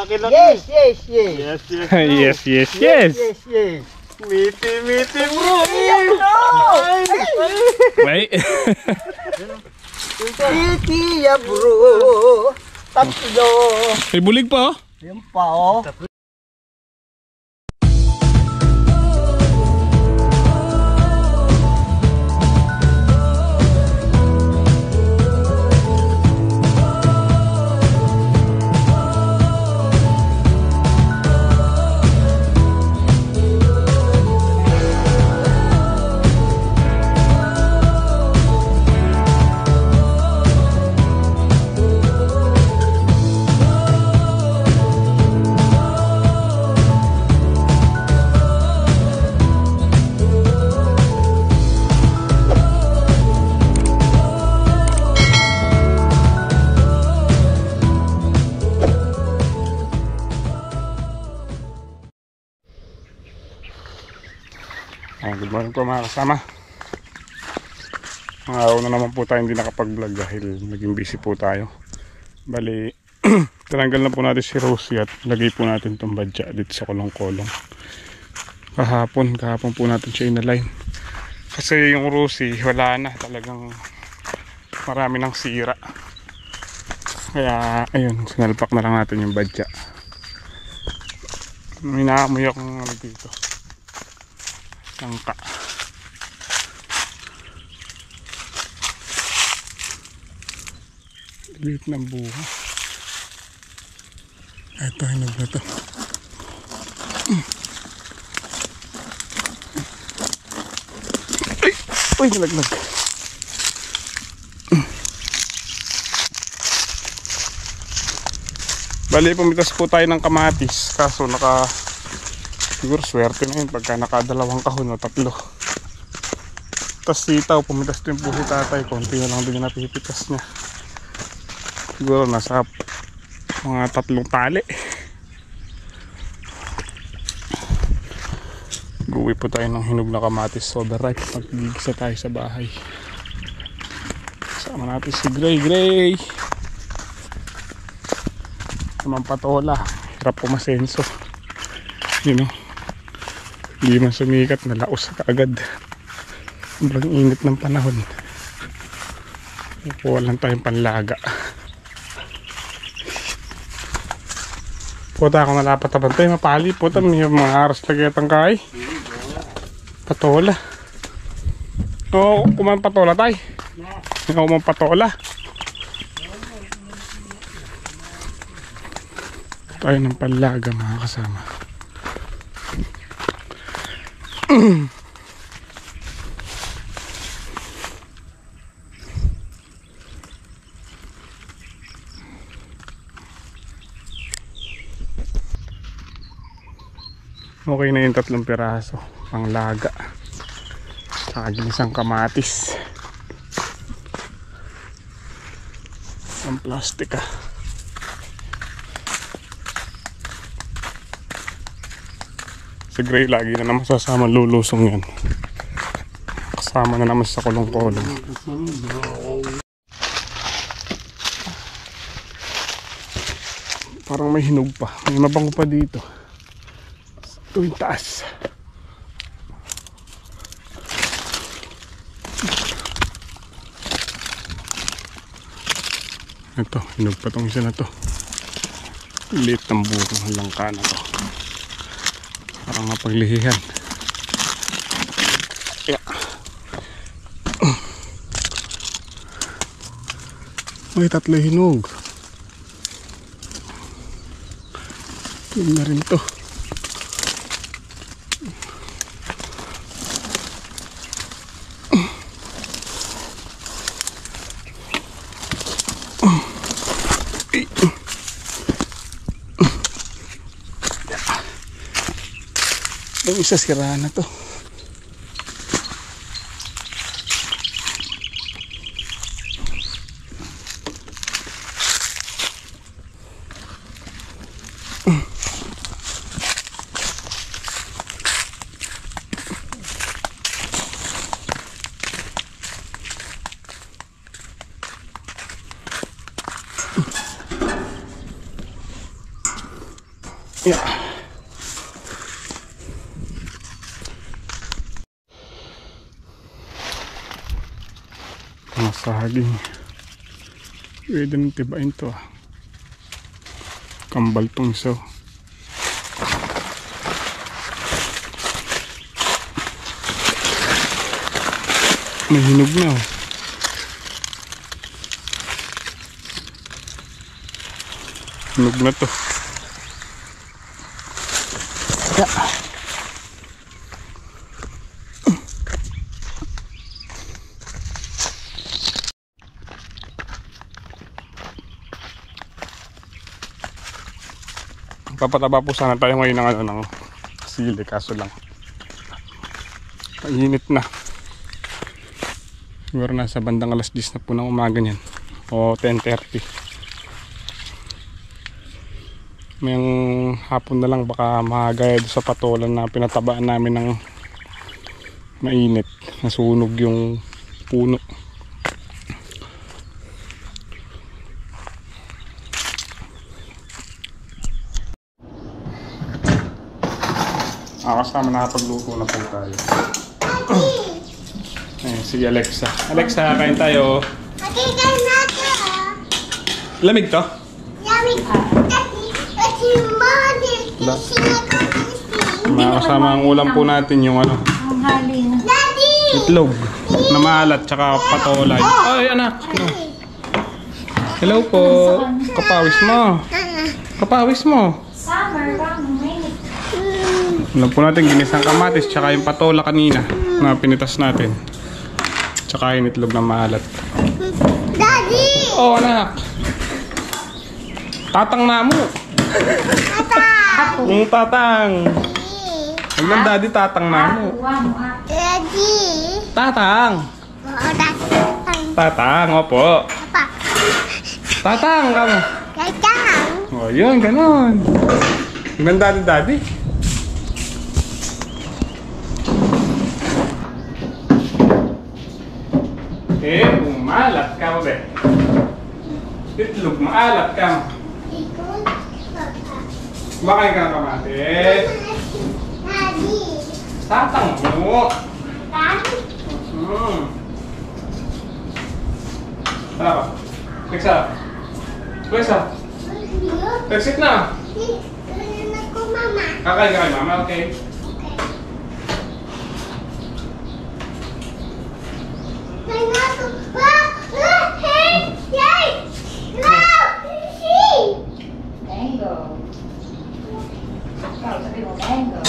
Laki-laki. Yes, yes, yes. Yes, yes. Yes, yes, yes. Yes, yes. Miti, bro. Wait. Titi ya bro. Tatlo. May bulig pa oh. Yung pa oh. Good morning po mga kasama. Mga araw na naman po tayo hindi nakapag-vlog dahil naging busy po tayo. Bali, tinanggal na po natin si Rosie at lagay po natin itong badya dito sa kolong-kolong. Kahapon po natin siya inalign. Kasi yung Rosie wala na, talagang marami ng sira. Kaya ayun, sinalpak na lang natin yung badya. May naamoy akong ano dito. Sangka. Liit ng buha. Ito, hinog na to. Ay! Uy, nalaglag. Bali, pumitas po tayo ng kamatis. Kaso siguro swerte na yun pagka nakadalawang kahon o tatlo. Tapos sitaw, pumitas din po si tatay. Konti na lang din yung napipitas niya. Siguro nasa mga 3 tali. Guwi po tayo ng hinog na kamatis overripe pag gigisa tayo sa bahay. Kasama natin si Gray. Naman patola. Hirap pumasenso. You know, hindi man sumikat, nalaos ka agad. Sobrang init ng panahon. Walang tayong panlaga. Puta ako nalapat tayo, mapali. Puta, may mga aras lagi atang kay. Patola. Oo, kumain patola tayo. Ikaw mong patola. Tayo ng panlaga mga kasama. Okay na yung 3 piraso pang laga. Saka ginisang kamatis. Ang plastic ah. Si Gray lagi na naman sasama, lulusong yan. Kasama na naman sa kolong-kolong. Parang may hinog pa. May mabango pa dito. Ito yung taas. Ito, hinog pa tong isa na to. Liit ng buko ng langka na to. Parang mapaglihihan. Yeah. May 3 hinog. Yun na rin to. Yung isa sira na to. Yeah. Mga saging. Pwede nang tibain to ah. Kambal tong isaw. May hinog na oh. Hinog na to. Papataba po sana tayo ngayon ng, ng sili, kaso lang painit na. Siguro nasa bandang alas 10 na po ng umaga niyan o 10:30. Mayang hapon na lang baka magaya sa patolan na pinatabaan namin ng mainit, nasunog yung puno. Kasama nakapagluto na po tayo. Ayun, sige Alexa. Alexa, kain tayo. Okay, kain natin. Lamig to? Lamig. Kasi Kasama ang ulam po natin yung ano, ang halin. Daddy! itlog na maalat tsaka patolay. Ay anak. Hello po. Kapawis mo. Kapawis mo. Summer, mainit. Alam po natin ginisang kamatis tsaka yung patola kanina na pinitas natin. Tsaka yung itlog na maalat. Daddy! Oh anak. Tatang na mo. Yung tatang. Huwag lang daddy, tatang na mo. Daddy! Tatang. Oo, tatang. Tatang, opo. Papa. Tatang kamo. Tatang. Oh yun, ganon. Huwag lang daddy, daddy. Maalat ka mo be. Itlog, maalat ka mo. Ikot, papa. Kumakain ka ng kamatis. Daddy. Tatang mo. Daddy. Tara. Teksa. Teksa. Teksit na. Kain ako, mama. Kakain ka kay mama, okay? Kain ako. Wow! Hey! Yay! Wow! See! Mango. Ikaw, sabi mo, mango.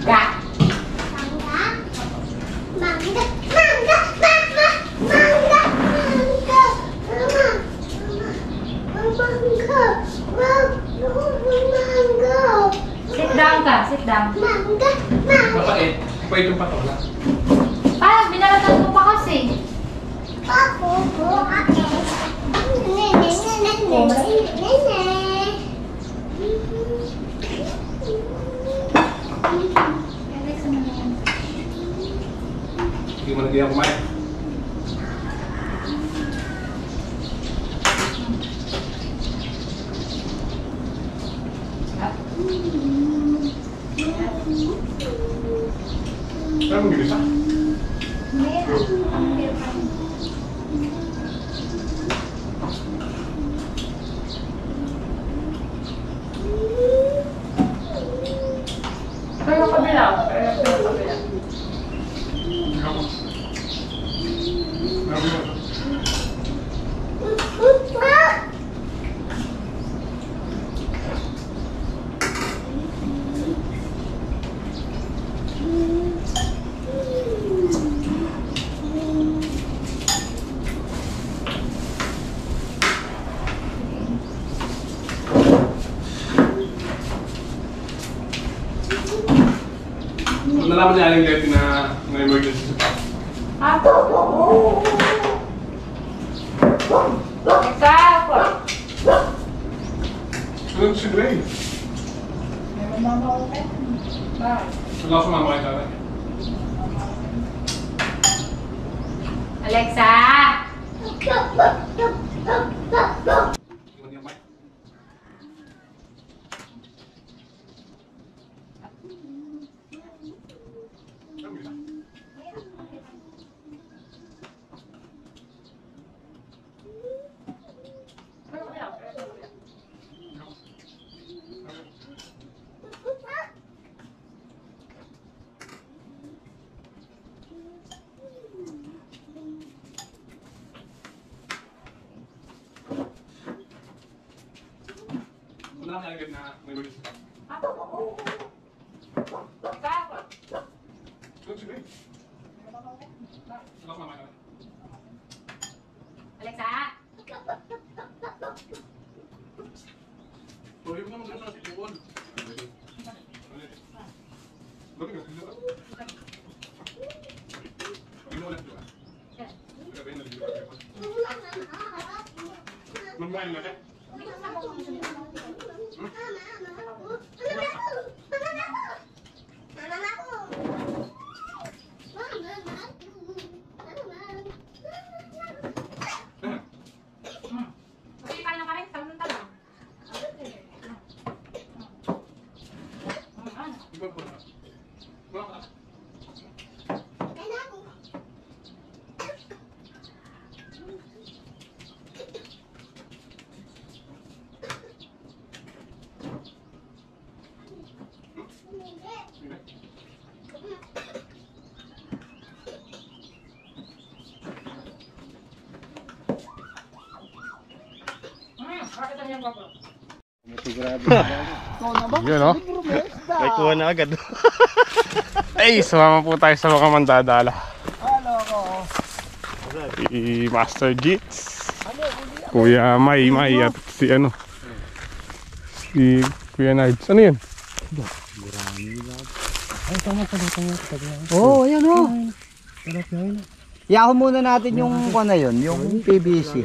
Mangga. Mangga. Mangga. Mangga. Mangga. Mangga. Mangga. Mama. Mangga. Wow. Mangga. Sit down ka, sit down. Mangga. Mangga. Kapait. Kapait yung patola. Ah, binalatan mo pa kasi. Ako po. Ate. Nene. Nene. Nene. Alexa mo na yan. Hindi mo nagyayang kumain. Pero mong gilisa? Pero kabila. Pero kabila. Ikaw. Meron mo. Nalaman niya Aling Leti na emergency sa papa. Ah. Alexa, po. Sunod si Dwayne. Meron mama ko tayo. Bye. Wala ko mama kay tatay. Alexa! Hindi mo niya kumain. Wala kang agad na may ulit. Sige. Salak naman naman. Alexa! Pwede mo naman sa tituan. Bakit ka? Inuulat diba? Grabe na dito. Magbayan natin. Okay, kain na kami. Talon ng talon. Iba po na. Wala ka. Bakit ang yung guwapo? Yun o. May kuha na agad. Ay, sumama po tayo sa mga mandadala. Ano ko? Si Master Jits. Kuya May at si ano. Si Kuya Nards. Ano yun? Oo, ayan o. Iyaho muna natin yung na yun, yung PVC.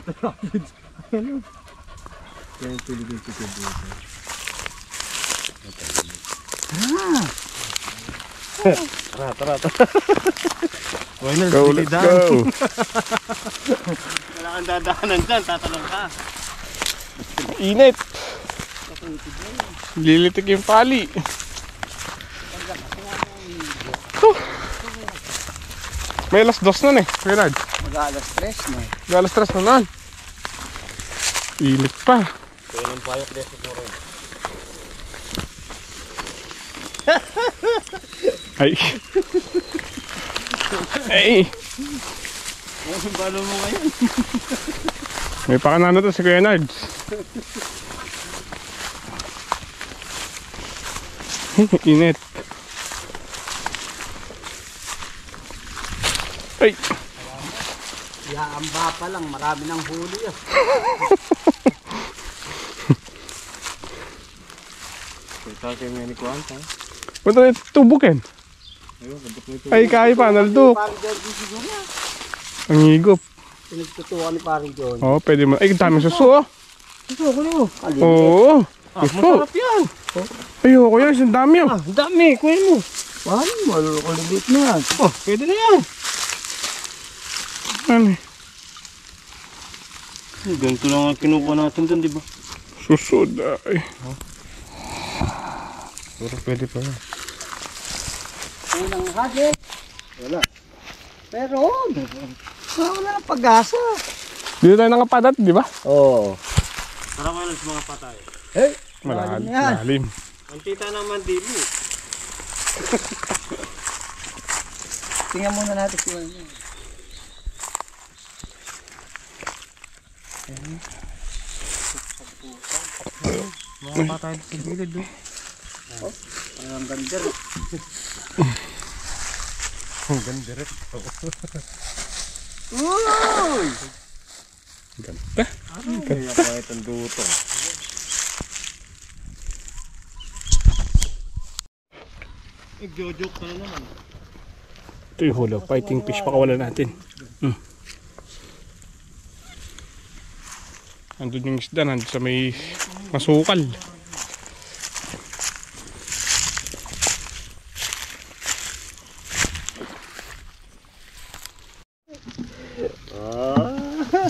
Tara. Go, let's go. Wala kang dadaanan dyan, tatanong ka. Init. Lilitik yung pali. Oh. May alas 2 nun eh. Kuya Nards. Mag-alas 3 na. May alas 3 na nun. Ilit pa. Kaya ng payok dito mo rin. Ay. Ay. Anong balo mo ngayon? May pakanano to si Kuya Nards. Init. Ay. Yaamba pa lang, marami ng huli ah. Kaya kayo nga ni Kuwan, ha? Punta na tubukin. Ayun, gabot mo ito. Ay, kaya pa, nalduk. Parang Jordan siguro na. Ang higop. Pinagtutuwa ni parang John. Oo, pwede mo. Ay, dami suso, oh. Ito ko na yun. Oo. Masarap yan. Ayoko yan, isang dami yun. Ang dami, kuya mo. Paano? Malulubit na yan. Oh, pwede na yan. Ano eh? Ganito lang ang kinukuha natin dun, di ba? Susod, ay. Pero pwede pa yan. Unang hagi. Wala. Meron. Wala ng pag-asa. Dito tayo nakapadat, di ba? Oo. Tara kayo lang sa mga patay. Hey! Malalim. yan. Malalim. Ang tita naman, dili. Tingnan muna natin kung ano. Mga patay sa gilid, do. Ang ganda. Ang ganda rin. Uy! Ganda. Kaya kahit ang duto. Nagjo-joke ka na naman. Ito yung hula. Fighting fish. Pakawalan natin. Andun yung isda. Nandun sa may masukal.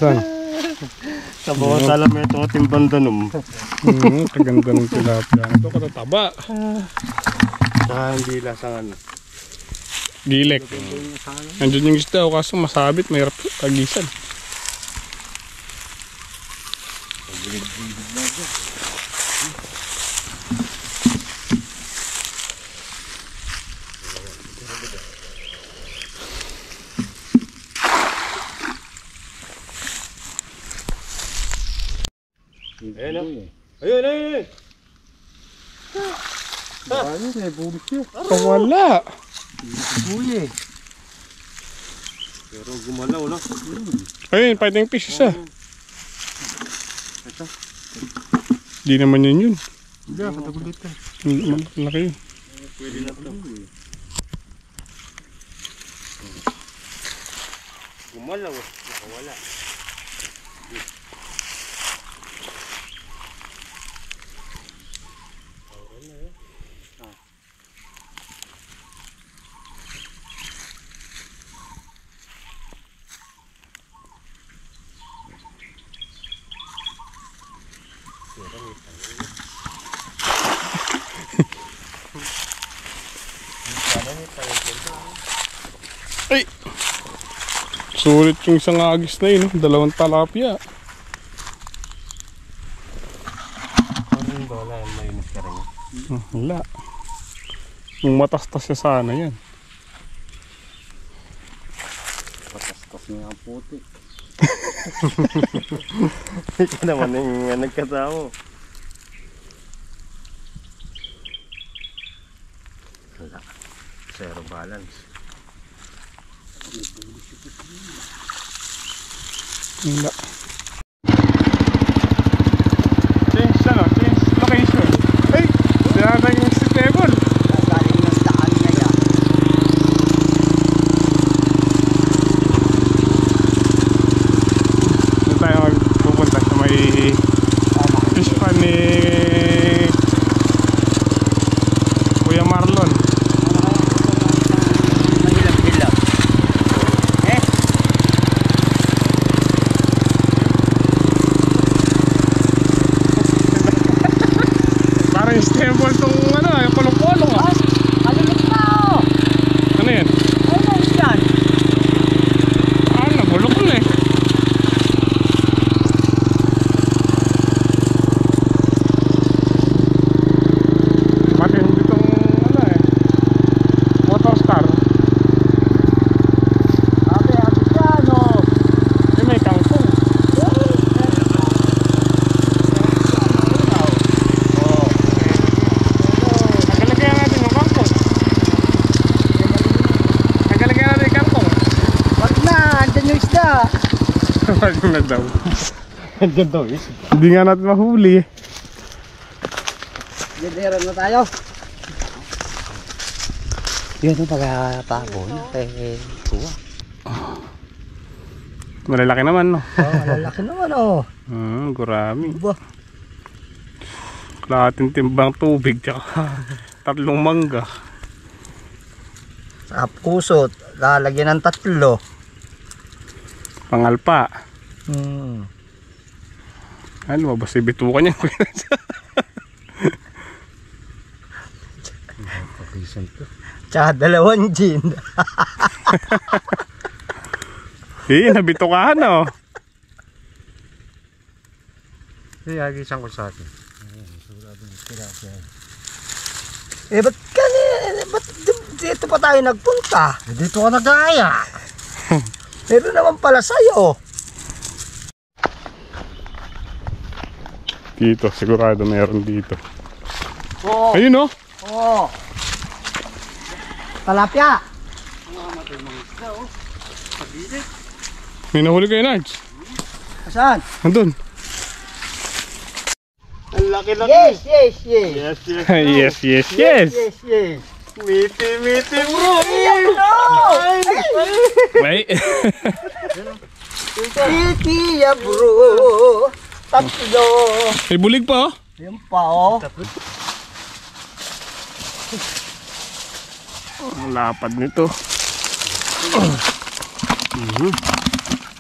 Saan? Sa bawang salameto at timbandanom. Kaganda ng tilapia. Ito katataba. Saka hindi lasang ano. Gilek. Andun yung isda. O kaso masabit. Mahirap kagisan. Ayun, ayun, ayun. Ano, may bulis yun. Wala. Buye. Pero gumalaw na. Ayun, fighting fish isa. Di naman yun. Hindi, katagulit ka. Malaki yun. Pwede na ito. Gumalaw. Nakawala. Ay! Sulit yung isang agis na yun. 2 talapia. Parang ba wala yung mainit ka rin? Wala. Yung matastas siya sana yan. Patastas niya ang puti. Ikaw naman yung nagkasama. Wala. Zero balance. Wala. Change ano? Change location. Ay! Sinata yung si table. Galing ng daan na yan. Doon tayo magpupunta sa may fish pan ni Kuya Marlon. Mahilap-hilap. Parang yung temple tong ano, yung kulong-kulong ah. Malimit na oh. Ano yan? Ano yan? Nabulok na eh. Pati hindi tong ano eh, motor star. Sabi dyan oh. Eh may kangkong. Nagalagyan natin yung kangkong. Nagalagyan natin yung kangkong. Wag na, andyan yung isda. Wag na daw. Ganda daw is. Hindi nga natin mahuli eh. Gadiran na tayo. Yun ang pagkapabon kay Kuwa. Malalaki naman no. Oh, malalaki naman oh. Gurami. Ba? Kalahating timbang tubig tsaka 3 mangga. Sa kusot, lalagyan ng 3. Pangalpa. Hmm. Lumabas si bitukan niya. Tsaka 2 gin. Nabitukahan oh. Hagisan ko sa atin. Ba't ba't dito pa tayo nagpunta? Dito ka nag-aaya. Meron naman pala sa'yo. Dito, sigurado meron dito. Oo. Ayun oh. Oo. Talapia. May nahuli kayo, Nards. Saan? Andun. Ang laki-laki. Yes, yes, yes. Yes, yes. Yes, yes, yes. Yes, yes. Miti bro. Wait. Titiya bro. 3. May bulig pa oh. Yung pa oh. Ang lapad nito.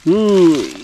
Uy.